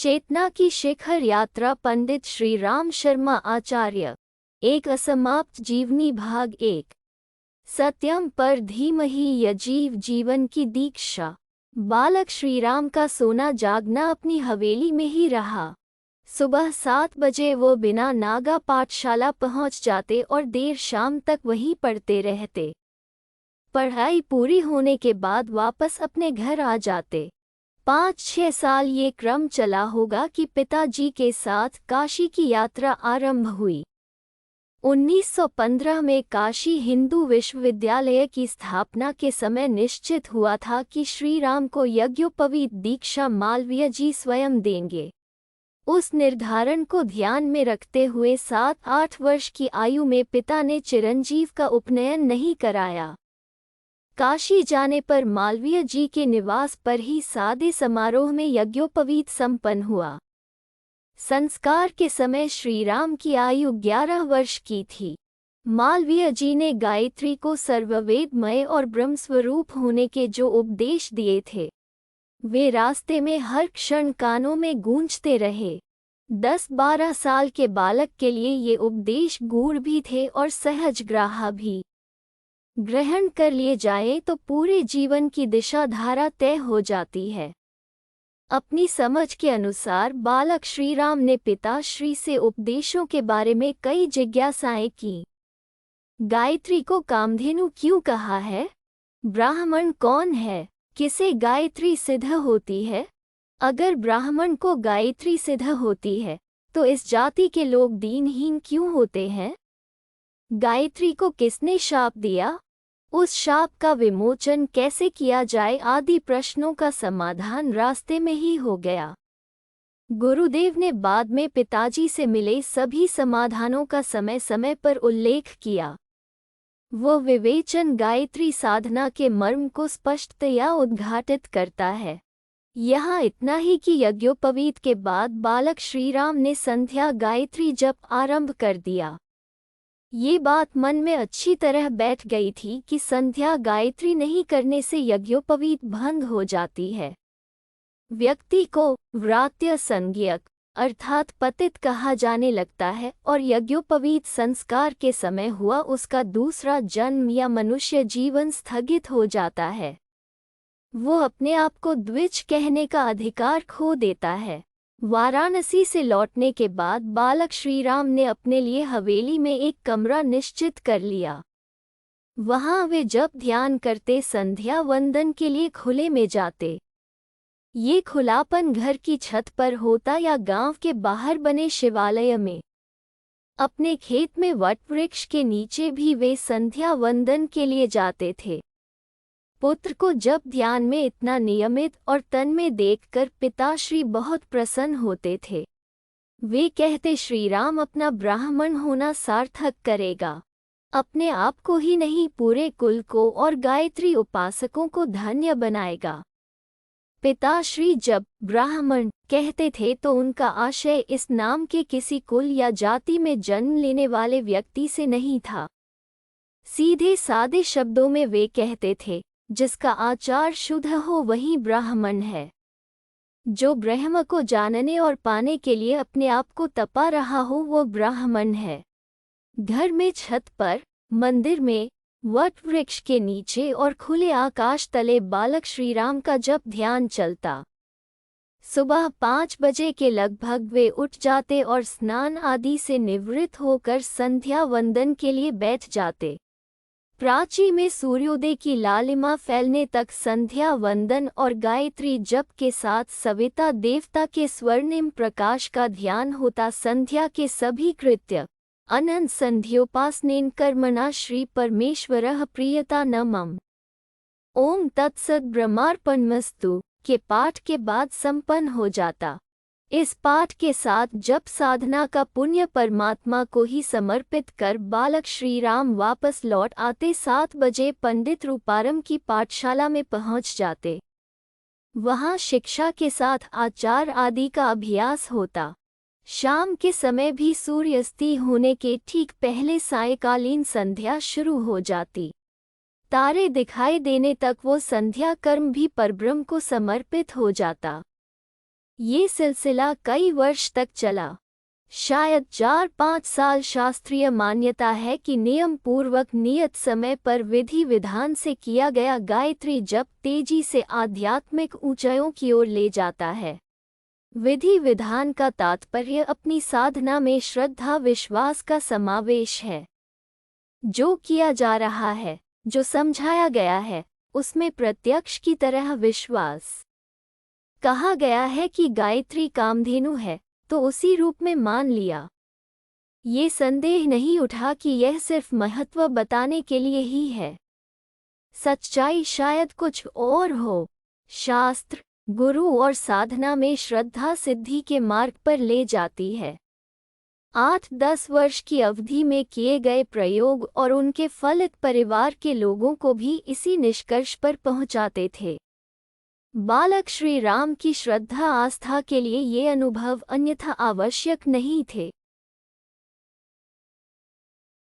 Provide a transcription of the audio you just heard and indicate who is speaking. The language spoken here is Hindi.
Speaker 1: चेतना की शिखर यात्रा पंडित श्री राम शर्मा आचार्य। एक असमाप्त जीवनी भाग 1। सत्यम पर धीमहि यजीव जीवन की दीक्षा। बालक श्रीराम का सोना जागना अपनी हवेली में ही रहा। सुबह 7 बजे वो बिना नागा पाठशाला पहुंच जाते और देर शाम तक वहीं पढ़ते रहते। पढ़ाई पूरी होने के बाद वापस अपने घर आ जाते। 5-6 साल ये क्रम चला होगा कि पिताजी के साथ काशी की यात्रा आरंभ हुई। 1915 में काशी हिंदू विश्वविद्यालय की स्थापना के समय निश्चित हुआ था कि श्री राम को यज्ञोपवीत दीक्षा मालवीय जी स्वयं देंगे। उस निर्धारण को ध्यान में रखते हुए 7-8 वर्ष की आयु में पिता ने चिरंजीव का उपनयन नहीं कराया। काशी जाने पर मालवीय जी के निवास पर ही सादे समारोह में यज्ञोपवीत संपन्न हुआ। संस्कार के समय श्रीराम की आयु 11 वर्ष की थी। मालवीय जी ने गायत्री को सर्ववेदमय और ब्रह्मस्वरूप होने के जो उपदेश दिए थे, वे रास्ते में हर क्षण कानों में गूंजते रहे। 10-12 साल के बालक के लिए ये उपदेश गूढ़ भी थे और सहजग्राह्य भी। ग्रहण कर लिए जाए तो पूरे जीवन की दिशा धारा तय हो जाती है। अपनी समझ के अनुसार बालक श्रीराम ने पिता श्री से उपदेशों के बारे में कई जिज्ञासाएं की। गायत्री को कामधेनु क्यों कहा है? ब्राह्मण कौन है? किसे गायत्री सिद्ध होती है? अगर ब्राह्मण को गायत्री सिद्ध होती है तो इस जाति के लोग दीनहीन क्यों होते हैं? गायत्री को किसने शाप दिया? उस शाप का विमोचन कैसे किया जाए आदि प्रश्नों का समाधान रास्ते में ही हो गया। गुरुदेव ने बाद में पिताजी से मिले सभी समाधानों का समय समय पर उल्लेख किया। वो विवेचन गायत्री साधना के मर्म को स्पष्टतया उद्घाटित करता है। यहाँ इतना ही कि यज्ञोपवीत के बाद बालक श्रीराम ने संध्या गायत्री जप आरंभ कर दिया। ये बात मन में अच्छी तरह बैठ गई थी कि संध्या गायत्री नहीं करने से यज्ञोपवीत भंग हो जाती है। व्यक्ति को व्रात्य संज्ञक अर्थात पतित कहा जाने लगता है और यज्ञोपवीत संस्कार के समय हुआ उसका दूसरा जन्म या मनुष्य जीवन स्थगित हो जाता है। वो अपने आप को द्विज कहने का अधिकार खो देता है। वाराणसी से लौटने के बाद बालक श्रीराम ने अपने लिए हवेली में एक कमरा निश्चित कर लिया। वहां वे जप ध्यान करते, संध्या वंदन के लिए खुले में जाते। ये खुलापन घर की छत पर होता या गांव के बाहर बने शिवालय में। अपने खेत में वट वृक्ष के नीचे भी वे संध्या वंदन के लिए जाते थे। पुत्र को जप ध्यान में इतना नियमित और तन में देखकर पिताश्री बहुत प्रसन्न होते थे। वे कहते, श्रीराम अपना ब्राह्मण होना सार्थक करेगा। अपने आप को ही नहीं पूरे कुल को और गायत्री उपासकों को धन्य बनाएगा। पिताश्री जब ब्राह्मण कहते थे तो उनका आशय इस नाम के किसी कुल या जाति में जन्म लेने वाले व्यक्ति से नहीं था। सीधे सादे शब्दों में वे कहते थे, जिसका आचार शुद्ध हो वही ब्राह्मण है। जो ब्रह्म को जानने और पाने के लिए अपने आप को तपा रहा हो वो ब्राह्मण है। घर में, छत पर, मंदिर में, वट वृक्ष के नीचे और खुले आकाश तले बालक श्रीराम का जप ध्यान चलता। सुबह 5 बजे के लगभग वे उठ जाते और स्नान आदि से निवृत्त होकर संध्या वंदन के लिए बैठ जाते। प्राची में सूर्योदय की लालिमा फैलने तक संध्या वंदन और गायत्री जप के साथ सविता देवता के स्वर्णिम प्रकाश का ध्यान होता। संध्या के सभी कृत्य अनंत संध्योपासनेन कर्मणा श्री परमेश्वरः प्रीयता न मम। ओम तत्सत ब्रह्मार्पणमस्तु के पाठ के बाद संपन्न हो जाता। इस पाठ के साथ जप साधना का पुण्य परमात्मा को ही समर्पित कर बालक श्रीराम वापस लौट आते। 7 बजे पंडित रूपारम की पाठशाला में पहुंच जाते। वहां शिक्षा के साथ आचार आदि का अभ्यास होता। शाम के समय भी सूर्यास्ती होने के ठीक पहले सायकालीन संध्या शुरू हो जाती। तारे दिखाई देने तक वो संध्या कर्म भी परब्रह्म को समर्पित हो जाता। ये सिलसिला कई वर्ष तक चला। शायद 4-5 साल। शास्त्रीय मान्यता है कि नियम पूर्वक नियत समय पर विधि विधान से किया गया गायत्री जप तेजी से आध्यात्मिक ऊंचाइयों की ओर ले जाता है। विधि विधान का तात्पर्य अपनी साधना में श्रद्धा विश्वास का समावेश है। जो किया जा रहा है, जो समझाया गया है, उसमें प्रत्यक्ष की तरह विश्वास। कहा गया है कि गायत्री कामधेनु है, तो उसी रूप में मान लिया। ये संदेह नहीं उठा कि यह सिर्फ महत्व बताने के लिए ही है। सच्चाई शायद कुछ और हो। शास्त्र, गुरु और साधना में श्रद्धा सिद्धि के मार्ग पर ले जाती है। 8-10 वर्ष की अवधि में किए गए प्रयोग और उनके फलित परिवार के लोगों को भी इसी निष्कर्ष पर पहुंचाते थे। बालक श्री राम की श्रद्धा आस्था के लिए ये अनुभव अन्यथा आवश्यक नहीं थे।